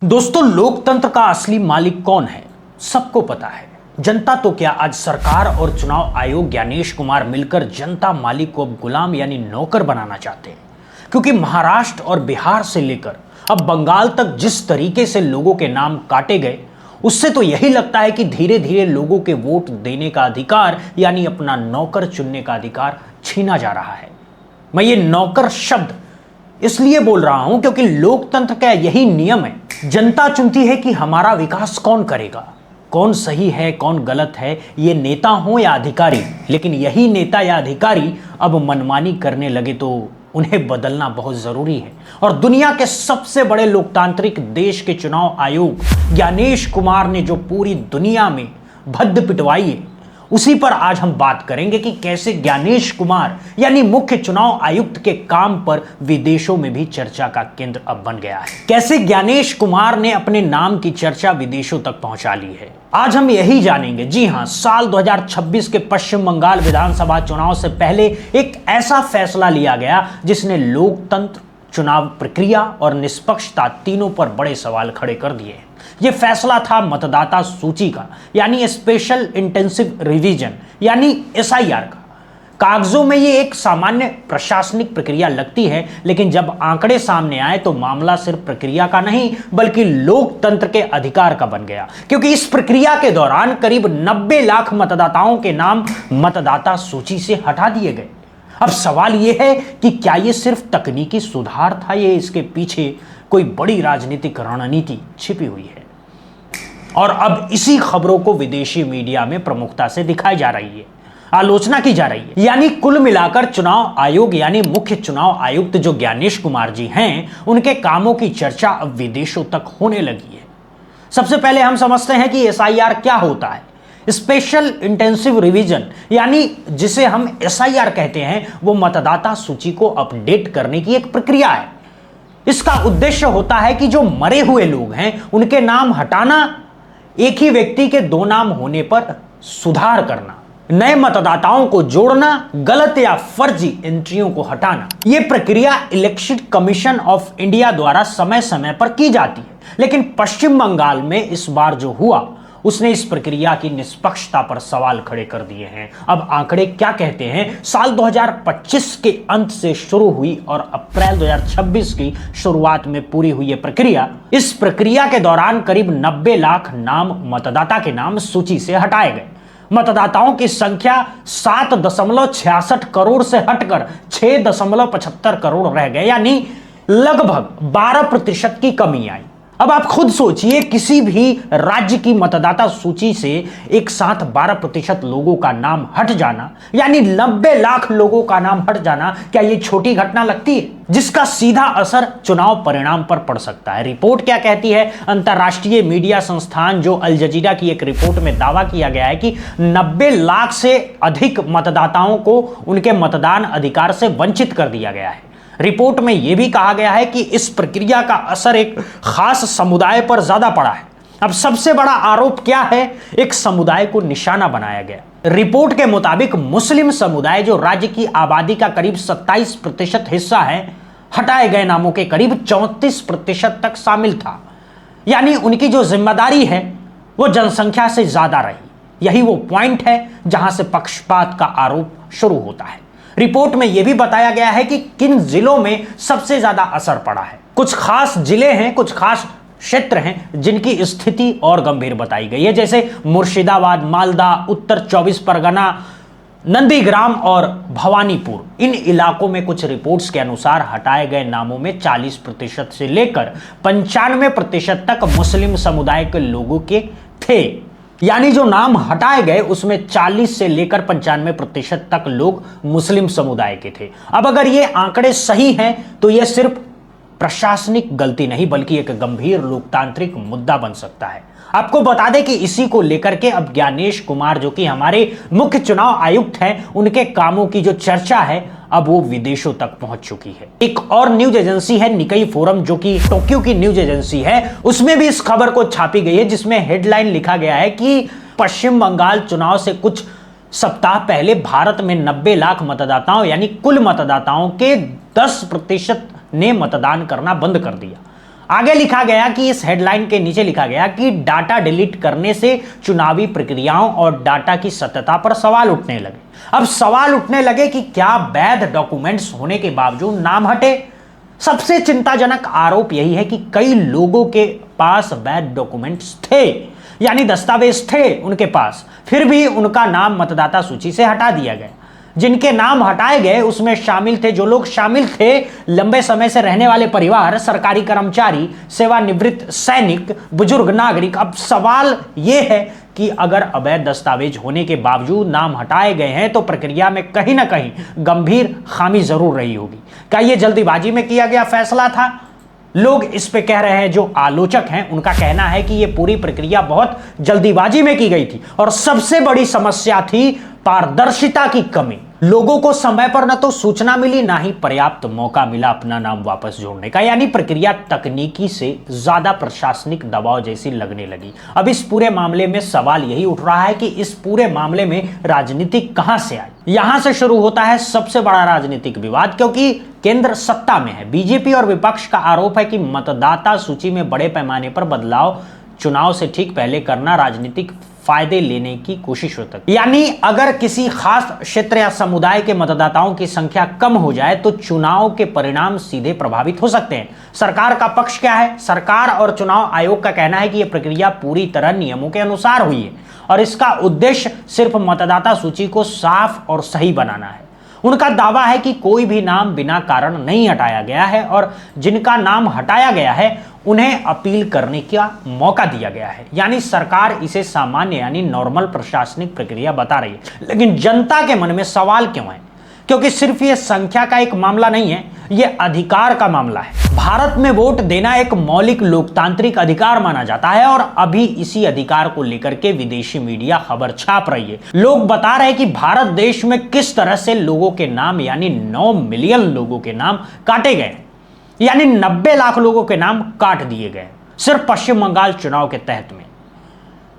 दोस्तों, लोकतंत्र का असली मालिक कौन है सबको पता है। जनता तो क्या, आज सरकार और चुनाव आयोग ज्ञानेश कुमार मिलकर जनता मालिक को अब गुलाम यानी नौकर बनाना चाहते हैं। क्योंकि महाराष्ट्र और बिहार से लेकर अब बंगाल तक जिस तरीके से लोगों के नाम काटे गए, उससे तो यही लगता है कि धीरे धीरे लोगों के वोट देने का अधिकार यानी अपना नौकर चुनने का अधिकार छीना जा रहा है। मैं ये नौकर शब्द इसलिए बोल रहा हूं क्योंकि लोकतंत्र का यही नियम है। जनता चुनती है कि हमारा विकास कौन करेगा, कौन सही है कौन गलत है, ये नेता हो या अधिकारी। लेकिन यही नेता या अधिकारी अब मनमानी करने लगे तो उन्हें बदलना बहुत जरूरी है। और दुनिया के सबसे बड़े लोकतांत्रिक देश के चुनाव आयोग ज्ञानेश कुमार ने जो पूरी दुनिया में भद्द पिटवाई है, उसी पर आज हम बात करेंगे कि कैसे ज्ञानेश कुमार यानी मुख्य चुनाव आयुक्त के काम पर विदेशों में भी चर्चा का केंद्र अब बन गया है। कैसे ज्ञानेश कुमार ने अपने नाम की चर्चा विदेशों तक पहुंचा ली है, आज हम यही जानेंगे। जी हां, साल 2026 के पश्चिम बंगाल विधानसभा चुनाव से पहले एक ऐसा फैसला लिया गया जिसने लोकतंत्र, चुनाव प्रक्रिया और निष्पक्षता तीनों पर बड़े सवाल खड़े कर दिए। यह फैसला था मतदाता सूची का यानी स्पेशल इंटेंसिव रिवीजन यानी एसआईआर का। कागजों में ये एक सामान्य प्रशासनिक प्रक्रिया लगती है, लेकिन जब आंकड़े सामने आए तो मामला सिर्फ प्रक्रिया का नहीं बल्कि लोकतंत्र के अधिकार का बन गया। क्योंकि इस प्रक्रिया के दौरान करीब 90 लाख मतदाताओं के नाम मतदाता सूची से हटा दिए गए। अब सवाल यह है कि क्या यह सिर्फ तकनीकी सुधार था या इसके पीछे कोई बड़ी राजनीतिक रणनीति छिपी हुई है। और अब इसी खबरों को विदेशी मीडिया में प्रमुखता से दिखाई जा रही है, आलोचना की जा रही है। यानी कुल मिलाकर चुनाव आयोग यानी मुख्य चुनाव आयुक्त जो ज्ञानेश कुमार जी हैं, उनके कामों की चर्चा अब विदेशों तक होने लगी है। सबसे पहले हम समझते हैं कि एसआईआर क्या होता है। स्पेशल इंटेंसिव रिवीजन यानी जिसे हम एसआईआर कहते हैं, वो मतदाता सूची को अपडेट करने की एक प्रक्रिया है। इसका उद्देश्य होता है कि जो मरे हुए लोग हैं उनके नाम हटाना, एक ही व्यक्ति के दो नाम होने पर सुधार करना, नए मतदाताओं को जोड़ना, गलत या फर्जी एंट्रियों को हटाना। यह प्रक्रिया इलेक्शन कमीशन ऑफ इंडिया द्वारा समय समय पर की जाती है। लेकिन पश्चिम बंगाल में इस बार जो हुआ उसने इस प्रक्रिया की निष्पक्षता पर सवाल खड़े कर दिए हैं। अब आंकड़े क्या कहते हैं? साल 2025 के अंत से शुरू हुई और अप्रैल 2026 की शुरुआत में पूरी हुई यह प्रक्रिया। इस प्रक्रिया के दौरान करीब 90 लाख नाम मतदाता के नाम सूची से हटाए गए। मतदाताओं की संख्या 7.66 करोड़ से हटकर 6.75 करोड़ रह गए, यानी लगभग 12% की कमी आई। अब आप खुद सोचिए, किसी भी राज्य की मतदाता सूची से एक साथ 12% लोगों का नाम हट जाना यानी 90 लाख लोगों का नाम हट जाना, क्या यह छोटी घटना लगती है? जिसका सीधा असर चुनाव परिणाम पर पड़ सकता है। रिपोर्ट क्या कहती है? अंतर्राष्ट्रीय मीडिया संस्थान जो अल जजीरा की एक रिपोर्ट में दावा किया गया है कि 90 लाख से अधिक मतदाताओं को उनके मतदान अधिकार से वंचित कर दिया गया है। रिपोर्ट में यह भी कहा गया है कि इस प्रक्रिया का असर एक खास समुदाय पर ज्यादा पड़ा है। अब सबसे बड़ा आरोप क्या है? एक समुदाय को निशाना बनाया गया। रिपोर्ट के मुताबिक मुस्लिम समुदाय जो राज्य की आबादी का करीब 27% हिस्सा है, हटाए गए नामों के करीब 34% तक शामिल था। यानी उनकी जो जिम्मेदारी है वो जनसंख्या से ज्यादा रही। यही वो पॉइंट है जहां से पक्षपात का आरोप शुरू होता है। रिपोर्ट में यह भी बताया गया है कि किन जिलों में सबसे ज्यादा असर पड़ा है। कुछ खास जिले हैं, कुछ खास क्षेत्र हैं जिनकी स्थिति और गंभीर बताई गई है, जैसे मुर्शिदाबाद, मालदा, उत्तर 24 परगना, नंदीग्राम और भवानीपुर। इन इलाकों में कुछ रिपोर्ट्स के अनुसार हटाए गए नामों में 40% से लेकर 95% तक मुस्लिम समुदाय के लोगों के थे। यानी जो नाम हटाए गए उसमें 40 से लेकर 95% तक लोग मुस्लिम समुदाय के थे। अब अगर ये आंकड़े सही हैं तो यह सिर्फ प्रशासनिक गलती नहीं बल्कि एक गंभीर लोकतांत्रिक मुद्दा बन सकता है। आपको बता दें कि इसी को लेकर के अब ज्ञानेश कुमार जो कि हमारे मुख्य चुनाव आयुक्त हैं, उनके कामों की जो चर्चा है अब वो विदेशों तक पहुंच चुकी है। एक और न्यूज एजेंसी है निकाई फोरम, जो कि टोक्यो की न्यूज एजेंसी है, उसमें भी इस खबर को छापी गई है जिसमें हेडलाइन लिखा गया है कि पश्चिम बंगाल चुनाव से कुछ सप्ताह पहले भारत में 90 लाख मतदाताओं यानी कुल मतदाताओं के 10% ने मतदान करना बंद कर दिया। आगे लिखा गया कि इस हेडलाइन के नीचे लिखा गया कि डाटा डिलीट करने से चुनावी प्रक्रियाओं और डाटा की सत्यता पर सवाल उठने लगे। अब सवाल उठने लगे कि क्या वैध डॉक्यूमेंट्स होने के बावजूद नाम हटे। सबसे चिंताजनक आरोप यही है कि कई लोगों के पास वैध डॉक्यूमेंट्स थे, यानी दस्तावेज थे उनके पास, फिर भी उनका नाम मतदाता सूची से हटा दिया गया। जिनके नाम हटाए गए उसमें शामिल थे, जो लोग शामिल थे, लंबे समय से रहने वाले परिवार, सरकारी कर्मचारी, सेवानिवृत्त सैनिक, बुजुर्ग नागरिक। अब सवाल यह है कि अगर अवैध दस्तावेज होने के बावजूद नाम हटाए गए हैं तो प्रक्रिया में कहीं ना कहीं गंभीर खामी जरूर रही होगी। क्या यह जल्दीबाजी में किया गया फैसला था? लोग इस पे कह रहे हैं, जो आलोचक हैं उनका कहना है कि यह पूरी प्रक्रिया बहुत जल्दीबाजी में की गई थी और सबसे बड़ी समस्या थी पारदर्शिता की कमी। लोगों को समय पर न तो सूचना मिली, ना ही पर्याप्त मौका मिला अपना नाम वापस जोड़ने का, यानी प्रक्रिया तकनीकी से ज्यादा प्रशासनिक दबाव जैसी लगने लगी। अब इस पूरे मामले में सवाल यही उठ रहा है कि इस पूरे मामले में राजनीति कहां से आई। यहां से शुरू होता है सबसे बड़ा राजनीतिक विवाद, क्योंकि केंद्र सत्ता में है। बीजेपी और विपक्ष का आरोप है कि मतदाता सूची में बड़े पैमाने पर बदलाव चुनाव से ठीक पहले करना राजनीतिक फायदे लेने की कोशिश होती है। यानी अगर किसी खास क्षेत्र या समुदाय के मतदाताओं की संख्या कम हो जाए तो चुनाव के परिणाम सीधे प्रभावित हो सकते हैं। सरकार का पक्ष क्या है? सरकार और चुनाव आयोग का कहना है कि यह प्रक्रिया पूरी तरह नियमों के अनुसार हुई है और इसका उद्देश्य सिर्फ मतदाता सूची को साफ और सही बनाना है। उनका दावा है कि कोई भी नाम बिना कारण नहीं हटाया गया है और जिनका नाम हटाया गया है उन्हें अपील करने का मौका दिया गया है। यानी सरकार इसे सामान्य यानी नॉर्मल प्रशासनिक प्रक्रिया बता रही है। लेकिन जनता के मन में सवाल क्यों है? क्योंकि सिर्फ ये संख्या का एक मामला नहीं है, ये अधिकार का मामला है। भारत में वोट देना एक मौलिक लोकतांत्रिक अधिकार माना जाता है और अभी इसी अधिकार को लेकर के विदेशी मीडिया खबर छाप रही है। लोग बता रहे हैं कि भारत देश में किस तरह से लोगों के नाम, यानी 9 मिलियन लोगों के नाम काटे गए, यानी 90 लाख लोगों के नाम काट दिए गए सिर्फ पश्चिम बंगाल चुनाव के तहत में।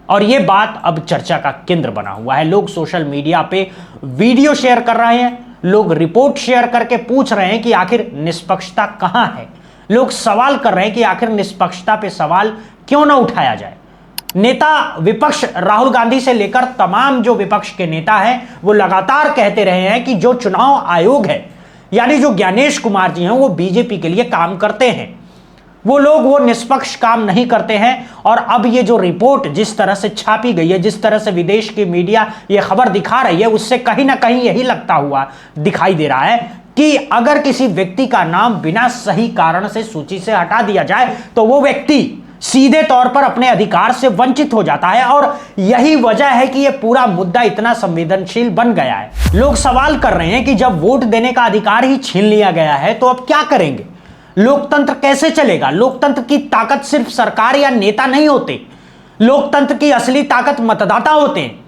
और यह बात अब चर्चा का केंद्र बना हुआ है। लोग सोशल मीडिया पे वीडियो शेयर कर रहे हैं, लोग रिपोर्ट शेयर करके पूछ रहे हैं कि आखिर निष्पक्षता कहां है। लोग सवाल कर रहे हैं कि आखिर निष्पक्षता पे सवाल क्यों ना उठाया जाए। नेता विपक्ष राहुल गांधी से लेकर तमाम जो विपक्ष के नेता हैं वो लगातार कहते रहे हैं कि जो चुनाव आयोग है, यानी जो ज्ञानेश कुमार जी हैं, वो बीजेपी के लिए काम करते हैं। वो लोग वो निष्पक्ष काम नहीं करते हैं। और अब ये जो रिपोर्ट जिस तरह से छापी गई है, जिस तरह से विदेश की मीडिया ये खबर दिखा रही है, उससे कहीं ना कहीं यही लगता हुआ दिखाई दे रहा है कि अगर किसी व्यक्ति का नाम बिना सही कारण से सूची से हटा दिया जाए तो वो व्यक्ति सीधे तौर पर अपने अधिकार से वंचित हो जाता है। और यही वजह है कि यह पूरा मुद्दा इतना संवेदनशील बन गया है। लोग सवाल कर रहे हैं कि जब वोट देने का अधिकार ही छीन लिया गया है तो अब क्या करेंगे? लोकतंत्र कैसे चलेगा? लोकतंत्र की ताकत सिर्फ सरकार या नेता नहीं होते, लोकतंत्र की असली ताकत मतदाता होते हैं।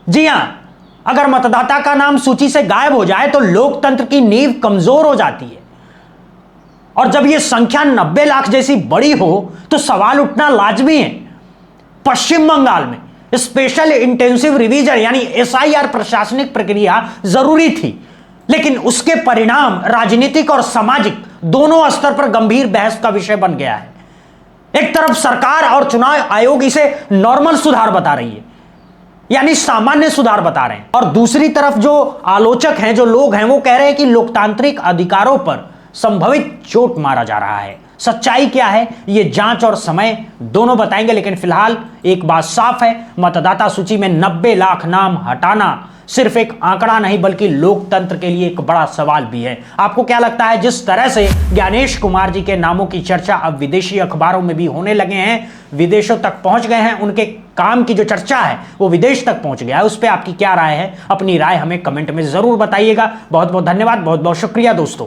जी हां, अगर मतदाता का नाम सूची से गायब हो जाए तो लोकतंत्र की नींव कमजोर हो जाती है। और जब यह संख्या 90 लाख जैसी बड़ी हो तो सवाल उठना लाजमी है। पश्चिम बंगाल में स्पेशल इंटेंसिव रिवीजन यानी एसआईआर प्रशासनिक प्रक्रिया जरूरी थी, लेकिन उसके परिणाम राजनीतिक और सामाजिक दोनों स्तर पर गंभीर बहस का विषय बन गया है। एक तरफ सरकार और चुनाव आयोग इसे नॉर्मल सुधार बता रही है, यानी सामान्य सुधार बता रहे हैं, और दूसरी तरफ जो आलोचक हैं, जो लोग हैं, वो कह रहे हैं कि लोकतांत्रिक अधिकारों पर संभवित चोट मारा जा रहा है। सच्चाई क्या है ये जांच और समय दोनों बताएंगे, लेकिन फिलहाल एक बात साफ है, मतदाता सूची में 90 लाख नाम हटाना सिर्फ एक आंकड़ा नहीं बल्कि लोकतंत्र के लिए एक बड़ा सवाल भी है। आपको क्या लगता है? जिस तरह से ज्ञानेश कुमार जी के नामों की चर्चा अब विदेशी अखबारों में भी होने लगे हैं, विदेशों तक पहुंच गए हैं, उनके काम की जो चर्चा है वो विदेश तक पहुंच गया है, उस पर आपकी क्या राय है? अपनी राय हमें कमेंट में जरूर बताइएगा। बहुत बहुत धन्यवाद, बहुत बहुत शुक्रिया दोस्तों।